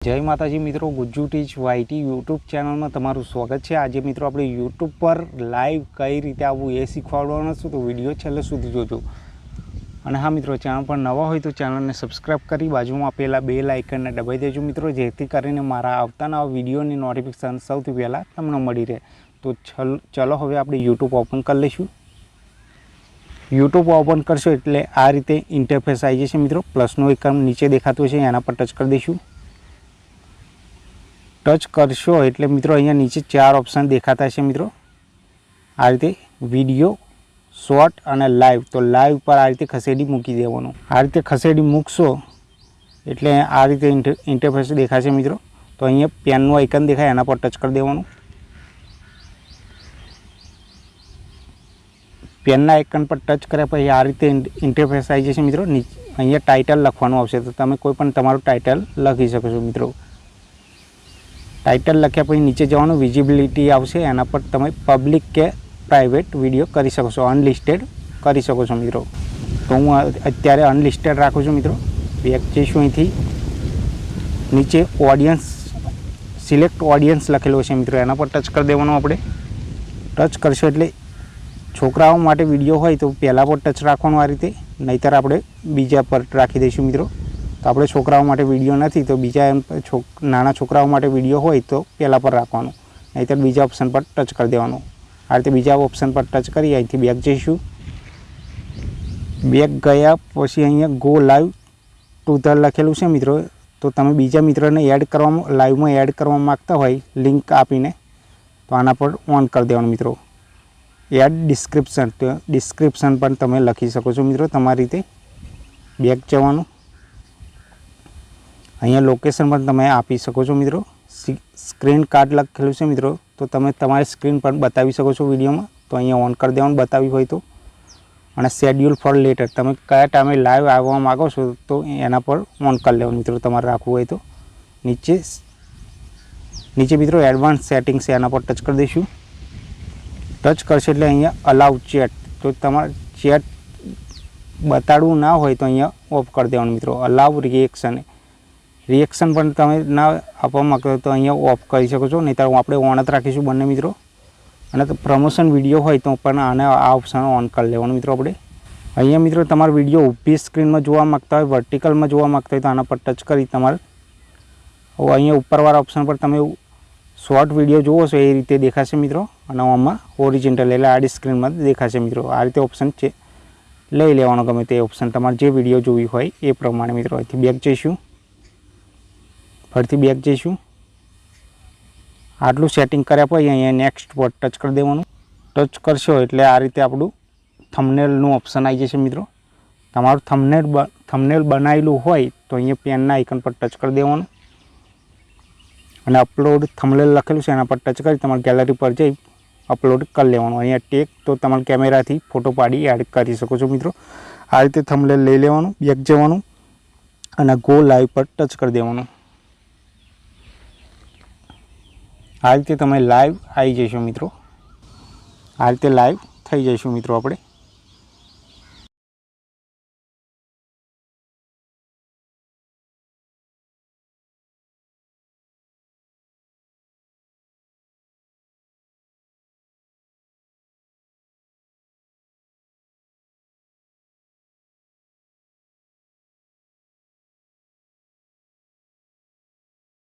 जय माताजी मित्रों, Gujju teach YT YouTube channel में तमारू स्वागत है। आज मित्रों अपने यूट्यूब पर लाइव कई रीते आवવું એ શીખવાડવાનો છું, तो विडियो છેલ્લે સુધી જોજો। અને હા મિત્રો, ચેનल पर नवा હોય तो चैनल ने सब्सक्राइब करी बाजू में आपेला बेल आइकन ने दबाई देजो मित्रों, जेथी करीने मारा आवता नवा विडियोनी नोटिफिकेशन सौथी पहला तमने मळी रहे। तो चलो हवे आपणे यूट्यूब ओपन कर लईशुं। यूट्यूब ओपन करशो एटले आ रीते इंटरफेस आई जशे मित्रों। प्लसनो आइकन नीचे देखातो हशे, एना पर टच कर दईशुं। टच करशो एटले मित्रों अहींया नीचे 4 ऑप्शन देखाता हशे मित्रों। आ रीते विडियो, शॉर्ट अने लाइव। तो लाइव पर आ रीते खसेडी मूकी देवानुं। आ रीते खसेडी मूकशो एटले आ रीते इंटरफेस देखाशे मित्रों। तो अहींया पेननुं आइकन देखाय, एना पर टच कर देवानुं। पेनना आइकन पर टच कर्या पछी आ रीते इंटरफेस आई जशे मित्रों। अहींया टाइटल लखवानुं आवशे, तो तमे कोई पण तमारुं टाइटल लखी शको छो मित्रों। टाइटल लख्या पछी नीचे जवानुं, विजिबिलिटी आवशे, एना पर तमे पब्लिक के प्राइवेट विडियो करी शको छो, अनलिस्टेड करी शको छो मित्रों। तो हूँ अत्यारे अनलिस्टेड राखुं छुं मित्रों। बेक जईशुं अहींथी नीचे ऑडियंस, सिलेक्ट ऑडियंस लखेलुं छे मित्रों, एना पर टच कर देवानुं आपणे। टच करशो एटले छोकराओ माटे विडियो होय तो पहला पर टच राखवानुं आ रीते, नहींतर आपणे बीजा पर राखी दईशुं मित्रों। तो आपणे छोकराओ माटे विडियो नथी तो बीजा नाना छोकराओ माटे विडियो होय तो पहला पर राखवानुं, नहींतर बीजा ऑप्शन पर टच कर देवानुं। आ रीते बीजा ऑप्शन पर टच करी अहींथी बेक जईशुं। बेक गया पछी अहींया गो लाइव टू ध लखेलुं छे मित्रों। तो तमे बीजा मित्रने एड करवा, लाइव में एड करवा मांगता होय लिंक आपीने, तो आना पर ऑन कर देवानुं मित्रों। एड डिस्क्रिप्शन, तो डिस्क्रिप्शन पर तमे लखी शको छो मित्रों तमारी रीते। बेक जवानुं। अहींया लोकेशन पर तमे आपी शको छो मित्रों। स्क्रीन कार्ड लखेलुं छे मित्रों, तो तमे तमारी स्क्रीन पर बतावी शको छो विडियो में। तो अहींया ऑन कर देवानुं बतावी होय तो। अने शेड्यूल फॉर लेटर, तमे कया टाइमे लाइव आववा मांगो छो तो एना पर ऑन कर लेवानुं मित्रों तमारे राखवुं होय तो। नीचे मित्रों एडवांस सेटिंग छे, एना पर टच कर दईशुं। टच करशो एटले अहींया अलाउ चेट, तो तमारे चेट बताड़वुं ना होय तो अहींया ऑफ कर देवानुं मित्रों। अलाउ रिएक्शन, रिएक्शन पण तमे ना आपवा मांगता तो अहींया ऑफ करी शको छो, नहींतर आपणे ऑन ज राखीशुं बंने मित्रों। अने प्रमोशन विडियो होय तो पण आने आ ऑप्शन ऑन कर लेवानुं मित्रों आपणे। अहींया मित्रों तमारो विडियो ऊभी स्क्रीन में जोवा मांगता होय, वर्टिकल में जोवा मांगता होय तो आना पर टच करी तमारे अहींया उपरवाळा ऑप्शन पर तमे शॉर्ट विडियो जोवो छो ए रीते देखाशे मित्रों। अने आमां ओरिजिनल एटले आडी स्क्रीन में देखाशे मित्रों। आ रीते ऑप्शन लई लेवानो, गमे ते ऑप्शन तमारे जे विडियो जोवी होय ए प्रमाणे मित्रों। अहींथी बेक जईशुं, फरीथी बेक जईशुं। आटलुं सेटिंग कर्या पछी अहींया नेक्स्ट पर टच कर देवानुं। टच करशो एटले आ रीते आपणुं थंबनेलनुं ऑप्शन आई जशे मित्रों। तमारुं थंबनेल बनावेलुं होय तो अहींया पेनना आइकन पर टच कर देवानुं अने अपलोड थंबनेल लखेलुं छे एना पर टच करी तमारी गैलरी पर जई अपलोड कर लेवानुं। अहींया टेक तो तमारे कैमराथी फोटो पाडी एड करी शको छो मित्रों। आ रीते थंबनेल लई लेवानुं, बेक जवानुं अने गो लाइव पर टच कर देवानुं। आ रीते तमे लाइव आई जशो मित्रों। आ रीते लाइव थई जईशुं मित्रों आपणे।